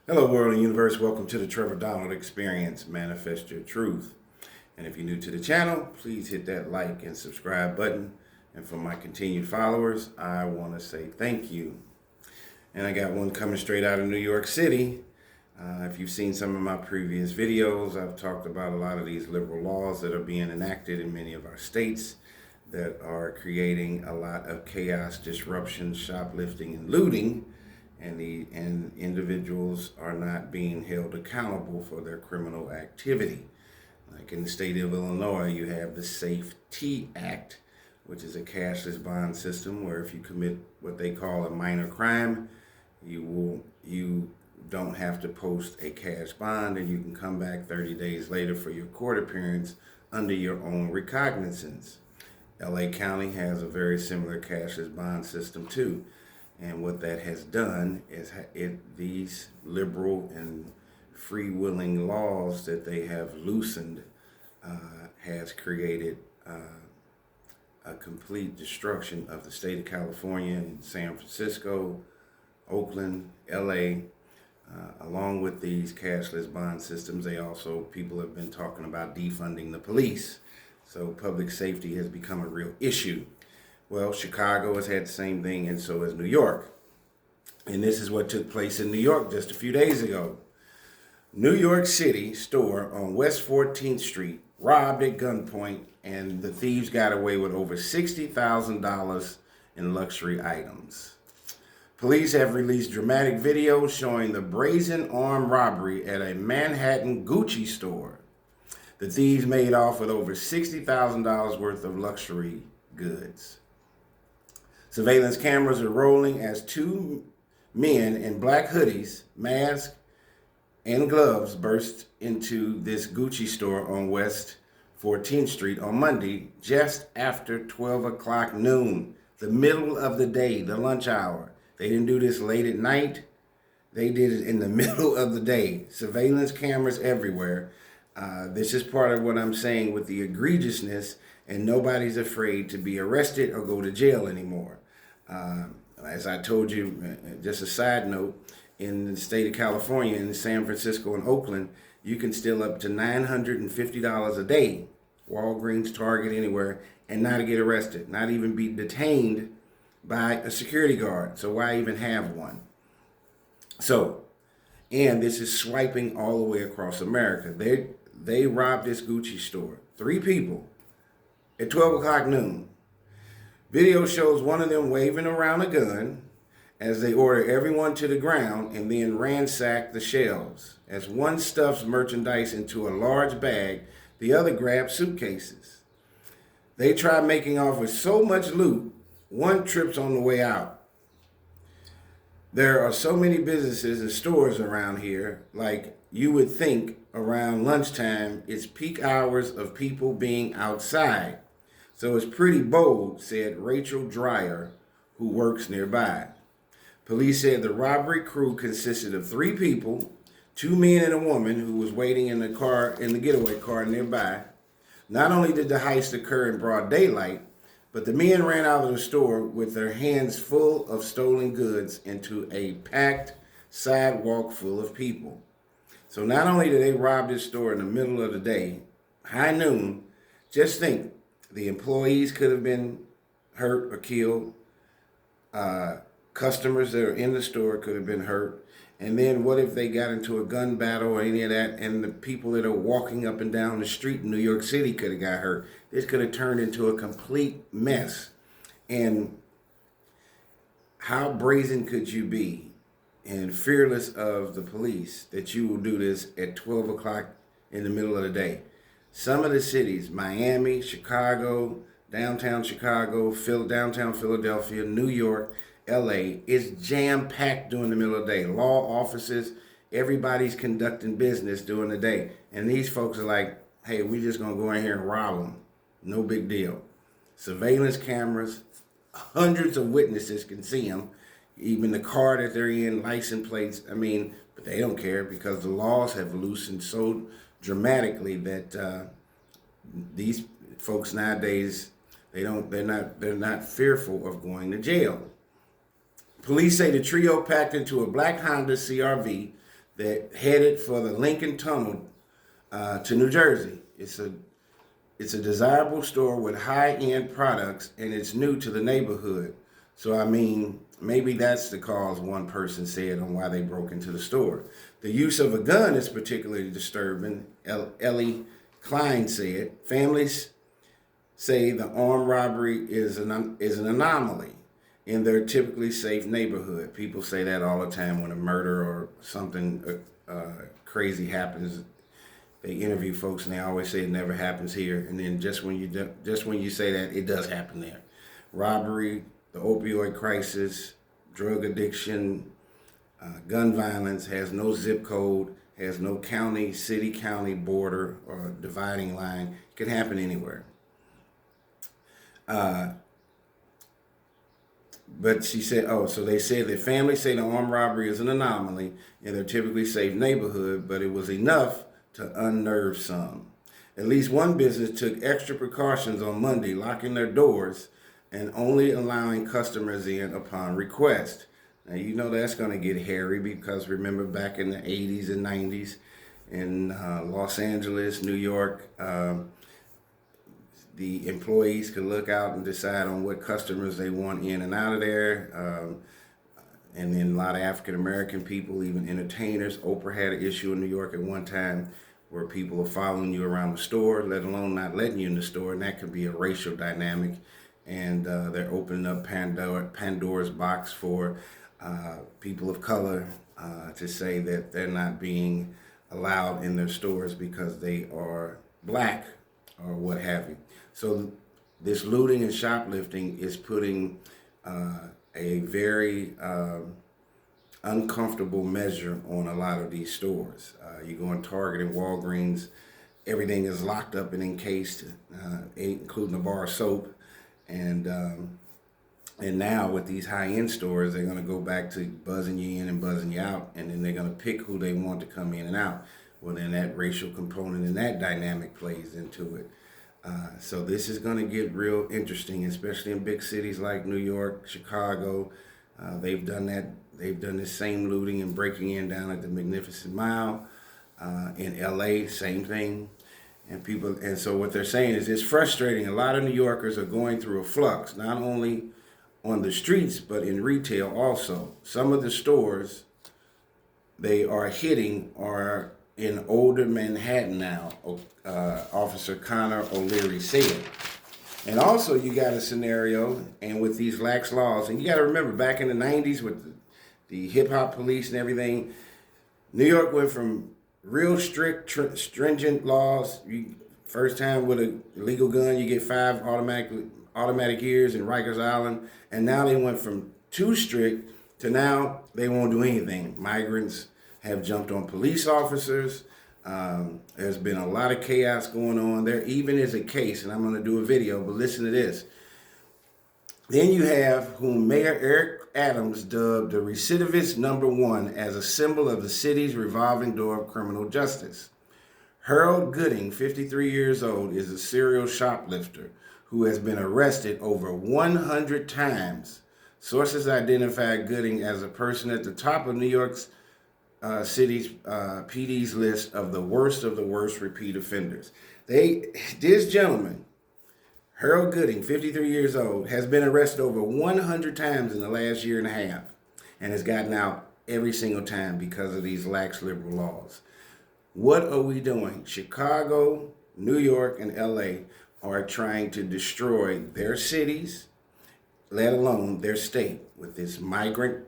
Hello, world and universe. Welcome to the Trevor Donald Experience. Manifest your truth. And if you're new to the channel, please hit that like and subscribe button. And for my continued followers, I want to say thank you. And I got one coming straight out of New York City. If you've seen some of my previous videos, I've talked about a lot of these liberal laws that are being enacted in many of our states that are creating a lot of chaos, disruption, shoplifting, and looting. And individuals are not being held accountable for their criminal activity. Like in the state of Illinois, you have the Safety Act, which is a cashless bond system where if you commit what they call a minor crime, you don't have to post a cash bond, and you can come back 30 days later for your court appearance under your own recognizance. LA County has a very similar cashless bond system too. And what that has done is these liberal and free-willing laws that they have loosened has created a complete destruction of the state of California and San Francisco, Oakland, LA. Along with these cashless bond systems, people have been talking about defunding the police. So public safety has become a real issue. Well, Chicago has had the same thing, and so has New York. And this is what took place in New York just a few days ago. New York City store on West 14th Street robbed at gunpoint, and the thieves got away with over $60,000 in luxury items. Police have released dramatic videos showing the brazen armed robbery at a Manhattan Gucci store. The thieves made off with over $60,000 worth of luxury goods. Surveillance cameras are rolling as two men in black hoodies, masks, and gloves burst into this Gucci store on West 14th Street on Monday, just after 12 o'clock noon, the middle of the day, the lunch hour. They didn't do this late at night. They did it in the middle of the day. Surveillance cameras everywhere. This is part of what I'm saying with the egregiousness, and nobody's afraid to be arrested or go to jail anymore. As I told you, just a side note, in the state of California, in San Francisco and Oakland, you can steal up to $950 a day, Walgreens, Target, anywhere, and not get arrested, not even be detained by a security guard. So why even have one? And this is swiping all the way across America. They robbed this Gucci store. 3 people at 12 o'clock noon. Video shows one of them waving around a gun as they order everyone to the ground and then ransack the shelves. As one stuffs merchandise into a large bag, the other grabs suitcases. They try making off with so much loot, one trips on the way out. There are so many businesses and stores around here, like you would think around lunchtime, it's peak hours of people being outside. So it's pretty bold, said Rachel Dreyer, who works nearby. Police said the robbery crew consisted of 3 people, 2 men and a woman who was waiting in the getaway car nearby. Not only did the heist occur in broad daylight, but the men ran out of the store with their hands full of stolen goods into a packed sidewalk full of people. So not only did they rob this store in the middle of the day, high noon, just think, the employees could have been hurt or killed. Customers that are in the store could have been hurt. And then what if they got into a gun battle or any of that, and the people that are walking up and down the street in New York City could have got hurt? This could have turned into a complete mess. And how brazen could you be and fearless of the police that you will do this at 12 o'clock in the middle of the day? Some of the cities, Miami, Chicago, downtown Chicago, downtown Philadelphia, New York, LA, is jam-packed during the middle of the day. Law offices, everybody's conducting business during the day. And these folks are like, hey, we just going to go in here and rob them. No big deal. Surveillance cameras, hundreds of witnesses can see them. Even the car that they're in, license plates. But they don't care because the laws have loosened so dramatically that these folks nowadays, they're not fearful of going to jail. Police say the trio packed into a black Honda CRV that headed for the Lincoln Tunnel to New Jersey. It's a desirable store with high-end products, and it's new to the neighborhood. So, I mean, maybe that's the cause one person said on why they broke into the store. The use of a gun is particularly disturbing, Ellie Klein said. Families say the armed robbery is an anomaly in their typically safe neighborhood. People say that all the time when a murder or something crazy happens. They interview folks and they always say it never happens here. And then just when you say that, it does happen there. Robbery, the opioid crisis, drug addiction, gun violence has no zip code, has no county, city-county border or dividing line. It can happen anywhere. But she said, so they said that families say the armed robbery is an anomaly in their typically safe neighborhood, but it was enough to unnerve some. At least one business took extra precautions on Monday, locking their doors and only allowing customers in upon request. Now, you know that's going to get hairy because remember back in the 80s and 90s in Los Angeles, New York, the employees could look out and decide on what customers they want in and out of there. And then a lot of African American people, even entertainers. Oprah had an issue in New York at one time where people are following you around the store, let alone not letting you in the store, and that could be a racial dynamic. And they're opening up Pandora's box for people of color to say that they're not being allowed in their stores because they are black or what have you. So this looting and shoplifting is putting a very uncomfortable measure on a lot of these stores. You go in Target and Walgreens, everything is locked up and encased, including a bar of soap. And now with these high-end stores, they're going to go back to buzzing you in and buzzing you out, and then they're going to pick who they want to come in and out. Well, then that racial component and that dynamic plays into it. So this is going to get real interesting, especially in big cities like New York, Chicago. They've done that. They've done the same looting and breaking in down at the Magnificent Mile. In LA, same thing. And so what they're saying is it's frustrating. A lot of New Yorkers are going through a flux, not only on the streets, but in retail also. Some of the stores they are hitting are in older Manhattan now, Officer Connor O'Leary said. And also you got a scenario, and with these lax laws, and you got to remember back in the 90s with the hip-hop police and everything, New York went from real strict, stringent laws. First time with a illegal gun, you get 5 automatic years in Rikers Island. And now they went from too strict to now they won't do anything. Migrants have jumped on police officers. There's been a lot of chaos going on. There even is a case, and I'm going to do a video, but listen to this. Then you have whom Mayor Eric Adams dubbed the recidivist #1 as a symbol of the city's revolving door of criminal justice. Harold Gooding, 53 years old, is a serial shoplifter who has been arrested over 100 times. Sources identified Gooding as a person at the top of New York's City's PD's list of the worst repeat offenders. This gentleman, Harold Gooding, 53 years old, has been arrested over 100 times in the last year and a half and has gotten out every single time because of these lax liberal laws. What are we doing? Chicago, New York, and LA are trying to destroy their cities, let alone their state, with this migrant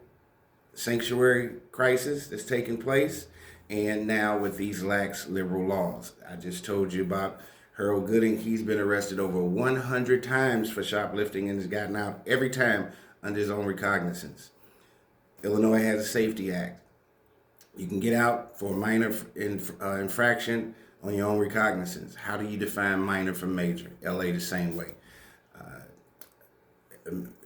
sanctuary crisis that's taking place, and now with these lax liberal laws. I just told you about Harold Gooding. He's been arrested over 100 times for shoplifting and has gotten out every time under his own recognizance. Illinois has a Safety Act. You can get out for a minor infraction on your own recognizance. How do you define minor from major? LA the same way.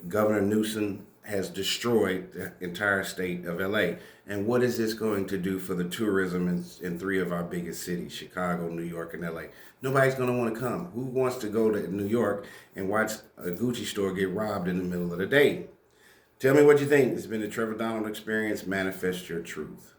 Governor Newsom has destroyed the entire state of LA. And what is this going to do for the tourism in 3 of our biggest cities, Chicago, New York, and LA? Nobody's going to want to come. Who wants to go to New York and watch a Gucci store get robbed in the middle of the day? Tell me what you think. It's been the Trevor Donald Experience. Manifest your truth.